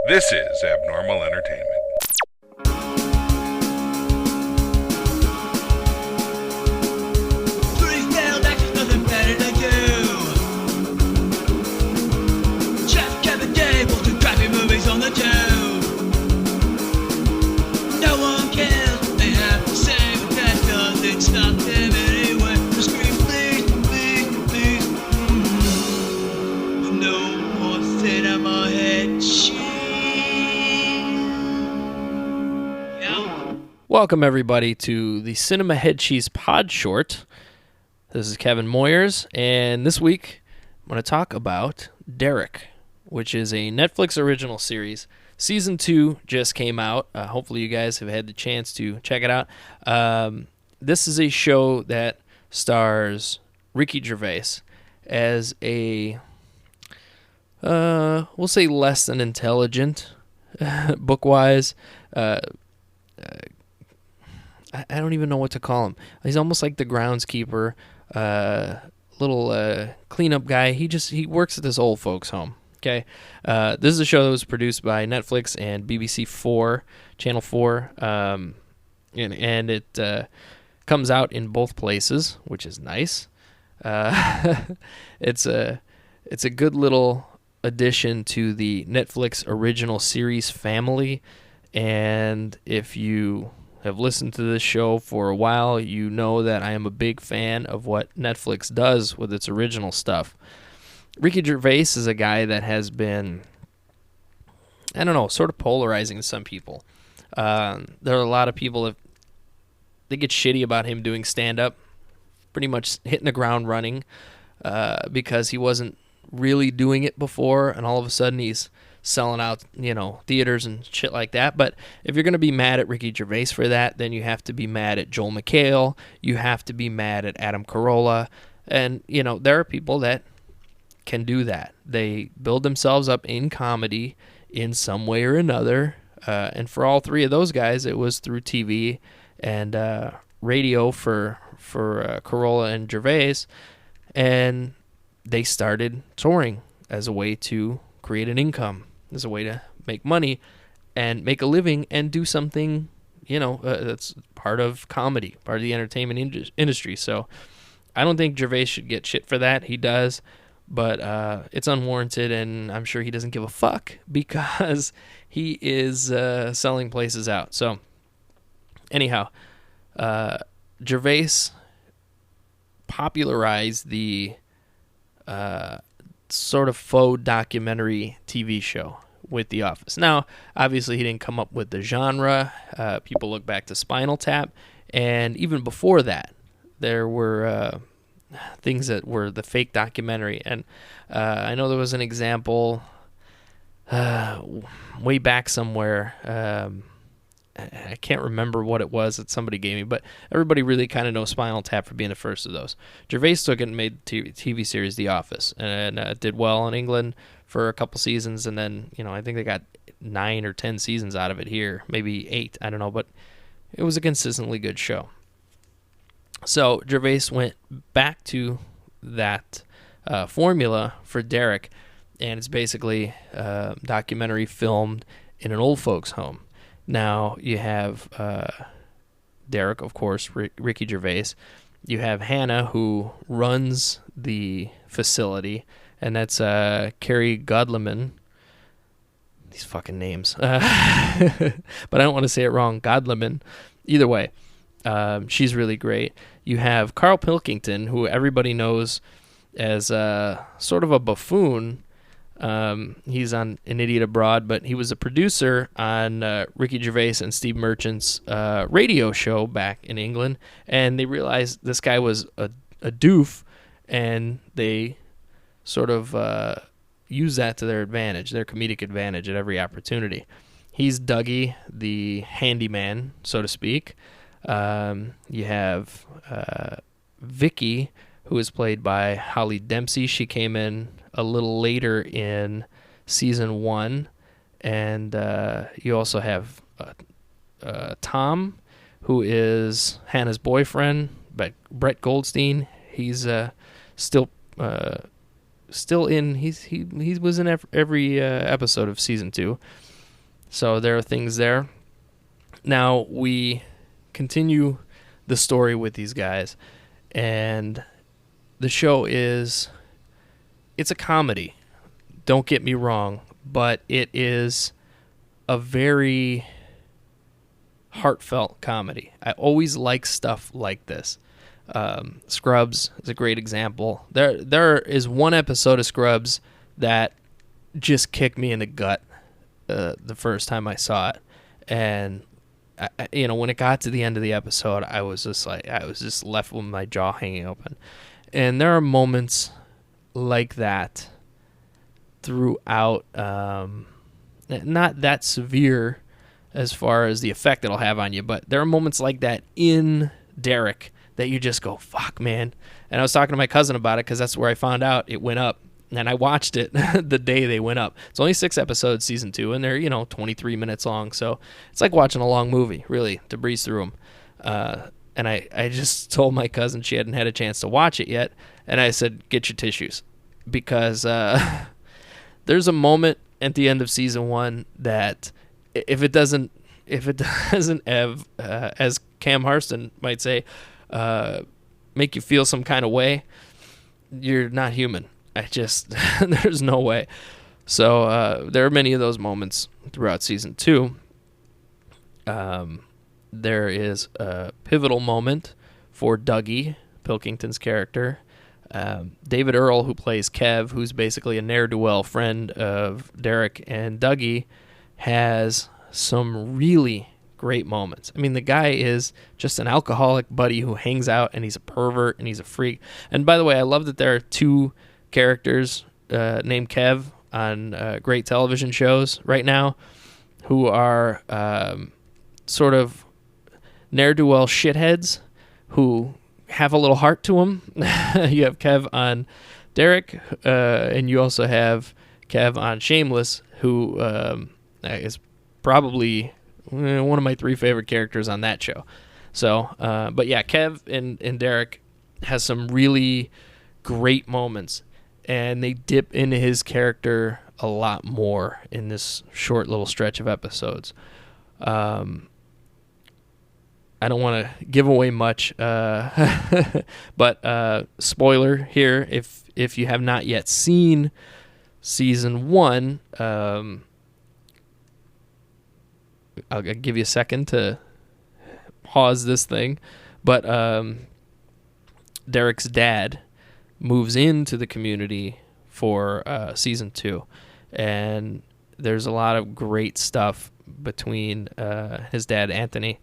This is Abnormal Entertainment. Welcome, everybody, to the Cinema Head Cheese Podshort. This is Kevin Moyers, and this week I'm going to talk about Derek, which is a Netflix original series. Season 2 just came out. Hopefully you guys have had the chance to check it out. This is a show that stars Ricky Gervais as a, we'll say less than intelligent, book-wise, I don't even know what to call him. He's almost like the groundskeeper, little cleanup guy. He works at this old folks' home. Okay, this is a show that was produced by Netflix and BBC4, Channel 4, and it comes out in both places, which is nice. It's a good little addition to the Netflix original series family, and if you have listened to this show for a while, you know that I am a big fan of what Netflix does with its original stuff. Ricky Gervais is a guy that has been, I don't know, sort of polarizing to some people. There are a lot of people that they get shitty about him doing stand-up, pretty much hitting the ground running, because he wasn't really doing it before, and all of a sudden he's selling out, theaters and shit like that. But if you're going to be mad at Ricky Gervais for that, then you have to be mad at Joel McHale. You have to be mad at Adam Carolla. And, there are people that can do that. They build themselves up in comedy in some way or another. And for all three of those guys, it was through TV and radio for Carolla and Gervais. And they started touring as a way to create an income, as a way to make money and make a living and do something, that's part of comedy, part of the entertainment industry. So I don't think Gervais should get shit for that. He does, but it's unwarranted, and I'm sure he doesn't give a fuck because he is selling places out. So anyhow, Gervais popularized the sort of faux documentary TV show with The Office. Now, obviously, he didn't come up with the genre. People look back to Spinal Tap, and even before that, there were things that were the fake documentary. And I know there was an example way back somewhere. I can't remember what it was that somebody gave me, but everybody really kind of knows Spinal Tap for being the first of those. Gervais took it and made the TV series The Office, and did well in England for a couple seasons, and then, I think they got 9 or 10 seasons out of it here, maybe 8, I don't know, but it was a consistently good show. So Gervais went back to that formula for Derek, and it's basically a documentary filmed in an old folks' home. Now, you have Derek, of course, Ricky Gervais. You have Hannah, who runs the facility, and that's Carrie Godleman. These fucking names. But I don't want to say it wrong. Godleman. Either way, she's really great. You have Carl Pilkington, who everybody knows as sort of a buffoon. He's on An Idiot Abroad, but he was a producer on Ricky Gervais and Steve Merchant's radio show back in England, and they realized this guy was a doof, and they sort of use that to their advantage, their comedic advantage at every opportunity. He's Dougie, the handyman, so to speak. You have Vicky, who is played by Holly Dempsey. She came in a little later in season 1. And you also have Tom, who is Hannah's boyfriend, but Brett Goldstein. He's still in. He was in every episode of season 2. So there are things there. Now we continue the story with these guys, and the show it's a comedy. Don't get me wrong, but it is a very heartfelt comedy. I always like stuff like this. Scrubs is a great example. There is one episode of Scrubs that just kicked me in the gut the first time I saw it, and when it got to the end of the episode, I was just left with my jaw hanging open. And there are moments like that throughout, not that severe as far as the effect it'll have on you, but there are moments like that in Derek that you just go, fuck, man. And I was talking to my cousin about it because that's where I found out it went up. And I watched it the day they went up. It's only 6 episodes, season 2, and they're 23 minutes long. So it's like watching a long movie, really, to breeze through them. And I just told my cousin she hadn't had a chance to watch it yet, and I said, get your tissues, because there's a moment at the end of season 1 that if it doesn't have, as Cam Harston might say, make you feel some kind of way, you're not human. There's no way. So there are many of those moments throughout season 2. There is a pivotal moment for Dougie, Pilkington's character. David Earl, who plays Kev, who's basically a ne'er-do-well friend of Derek and Dougie, has some really great moments. I mean, the guy is just an alcoholic buddy who hangs out, and he's a pervert, and he's a freak. And by the way, I love that there are 2 characters named Kev on great television shows right now who are sort of ne'er-do-well shitheads who have a little heart to them. You have Kev on Derek, and you also have Kev on Shameless, who is probably one of my 3 favorite characters on that show. So, but yeah, Kev and Derek has some really great moments, and they dip into his character a lot more in this short little stretch of episodes. I don't want to give away much, but spoiler here, if you have not yet seen season 1, I'll give you a second to pause this thing, but Derek's dad moves into the community for season 2, and there's a lot of great stuff between his dad, Anthony.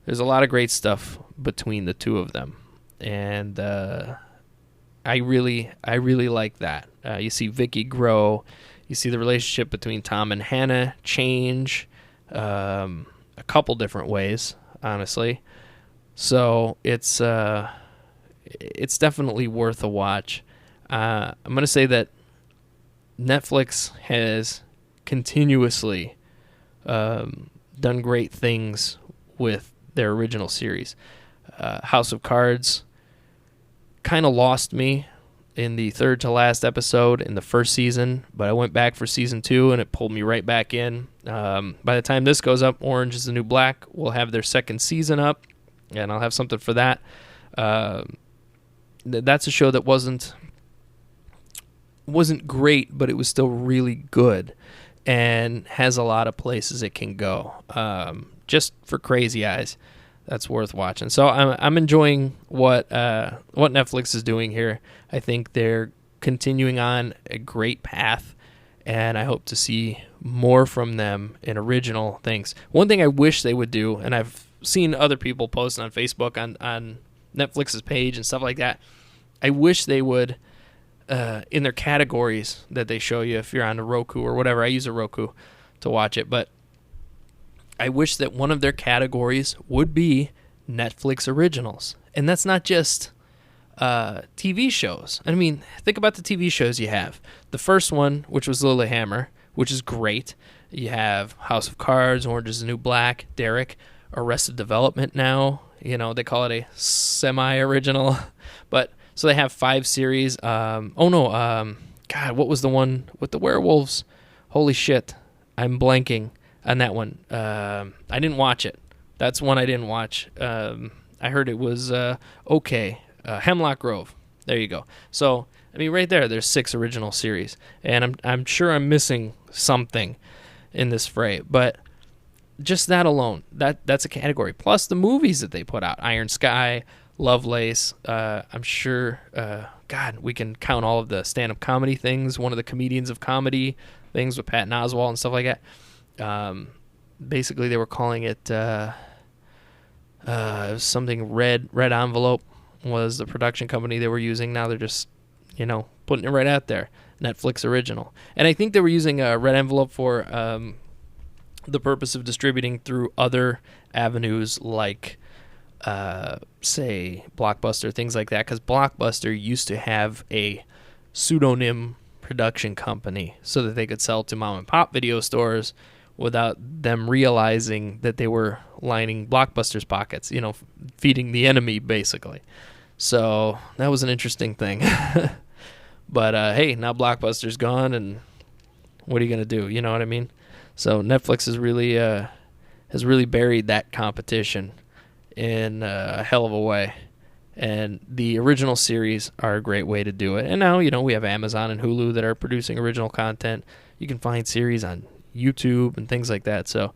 There's a lot of great stuff between the 2 of them, and I really like that. You see Vicky grow. You see the relationship between Tom and Hannah change a couple different ways, honestly. So it's definitely worth a watch. I'm going to say that Netflix has continuously done great things with their original series. House of Cards kind of lost me in the third to last episode in the first season, but I went back for season 2 and it pulled me right back in. By the time this goes up, Orange is the New Black will have their second season up, and I'll have something for that. That's a show that wasn't great, but it was still really good and has a lot of places it can go. Just for crazy eyes, that's worth watching. So I'm enjoying what Netflix is doing here. I think they're continuing on a great path, and I hope to see more from them in original things. One thing I wish they would do, and I've seen other people post on Facebook on Netflix's page and stuff like that, I wish they would, in their categories that they show you if you're on a Roku or whatever. I use a Roku to watch it, but I wish that one of their categories would be Netflix originals. And that's not just TV shows. I mean, think about the TV shows you have. The first one, which was Lilyhammer, which is great. You have House of Cards, Orange is the New Black, Derek, Arrested Development now. You know, they call it a semi-original. But so they have 5 series. God, what was the one with the werewolves? Holy shit. I'm blanking. on that one. I didn't watch it. That's one I didn't watch. I heard it was okay. Hemlock Grove. There you go. So, I mean, right there's 6 original series, and I'm sure I'm missing something in this fray, but just that alone, that's a category. Plus the movies that they put out: Iron Sky, Lovelace. I'm sure. God, we can count all of the stand-up comedy things. One of the comedians of comedy things with Patton Oswalt and stuff like that. Basically, they were calling it. It was something Red Envelope was the production company they were using. Now they're just, putting it right out there. Netflix original. And I think they were using a Red Envelope for the purpose of distributing through other avenues like, say, Blockbuster, things like that. Because Blockbuster used to have a pseudonym production company so that they could sell to mom and pop video stores without them realizing that they were lining Blockbuster's pockets, feeding the enemy, basically. So that was an interesting thing. But, hey, now Blockbuster's gone, and what are you going to do? You know what I mean? So Netflix has really buried that competition in a hell of a way. And the original series are a great way to do it. And now, we have Amazon and Hulu that are producing original content. You can find series on YouTube and things like that. So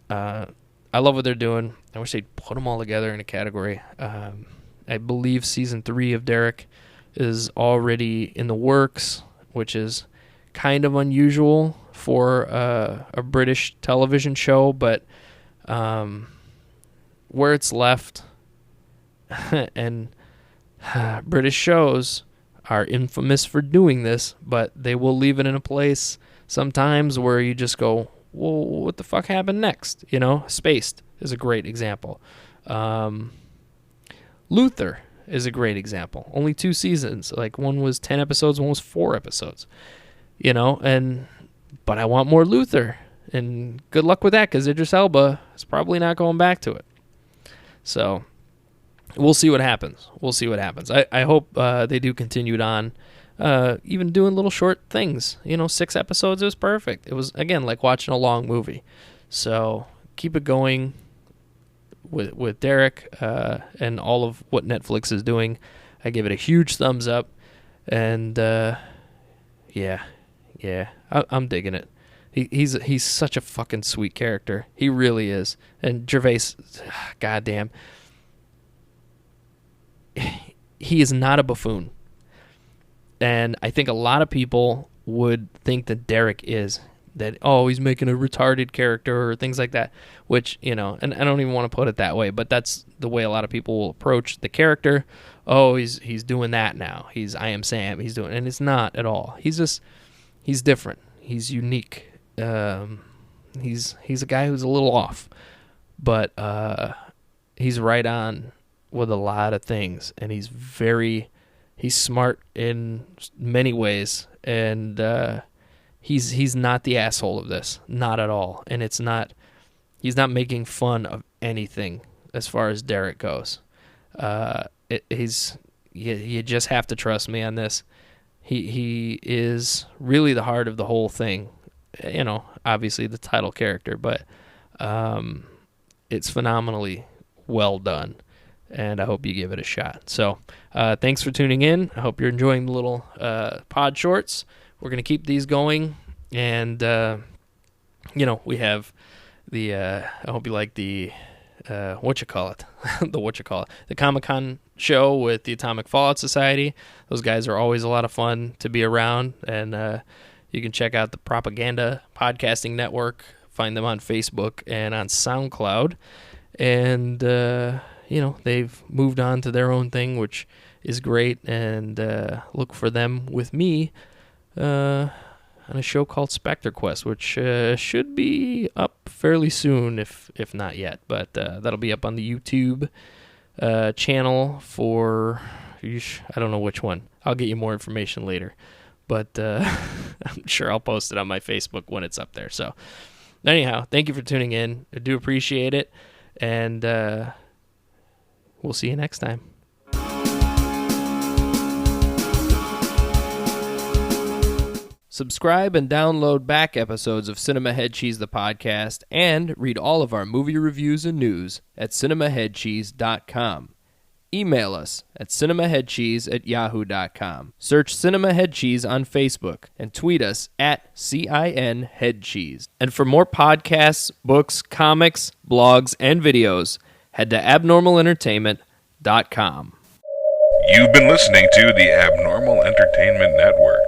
I love what they're doing. I wish they'd put them all together in a category. I believe season 3 of Derek is already in the works, which is kind of unusual for a British television show, but where it's left, and British shows are infamous for doing this, but they will leave it in a place sometimes where you just go, well, what the fuck happened next? Spaced is a great example. Luther is a great example. Only 2 seasons. Like, one was 10 episodes, one was 4 episodes. But I want more Luther. And good luck with that, because Idris Elba is probably not going back to it. So, we'll see what happens. I hope they do continue it on. Even doing little short things. 6 episodes is perfect. It was, again, like watching a long movie. So, keep it going with Derek and all of what Netflix is doing. I give it a huge thumbs up. And, yeah, I'm digging it. He's such a fucking sweet character. He really is. And Gervais, goddamn, he is not a buffoon. And I think a lot of people would think that Derek is. That, he's making a retarded character or things like that, which, and I don't even want to put it that way, but that's the way a lot of people will approach the character. He's doing that now. He's I Am Sam. And it's not at all. He's different. He's unique. He's a guy who's a little off, but he's right on with a lot of things, and he's smart in many ways, and he's not the asshole of this, not at all, and he's not making fun of anything as far as Derek goes. You just have to trust me on this. He is really the heart of the whole thing. Obviously the title character, but it's phenomenally well done, and I hope you give it a shot. So thanks for tuning in. I hope you're enjoying the little pod shorts. We're going to keep these going, and we have the I hope you like the the Comic-Con show with the Atomic Fallout Society. Those guys are always a lot of fun to be around, and you can check out the Propaganda Podcasting Network. Find them on Facebook and on SoundCloud. And, they've moved on to their own thing, which is great. And look for them with me on a show called Spectre Quest, which should be up fairly soon, if not yet. But that'll be up on the YouTube channel for, I don't know which one. I'll get you more information later. But I'm sure I'll post it on my Facebook when it's up there. So anyhow, thank you for tuning in. I do appreciate it. And we'll see you next time. Subscribe and download back episodes of Cinema Head Cheese the podcast, and read all of our movie reviews and news at cinemaheadcheese.com. Email us at cinemaheadcheese@yahoo.com. Search Cinema Head Cheese on Facebook and tweet us at CINHeadCheese. And for more podcasts, books, comics, blogs, and videos, head to abnormalentertainment.com. You've been listening to the Abnormal Entertainment Network.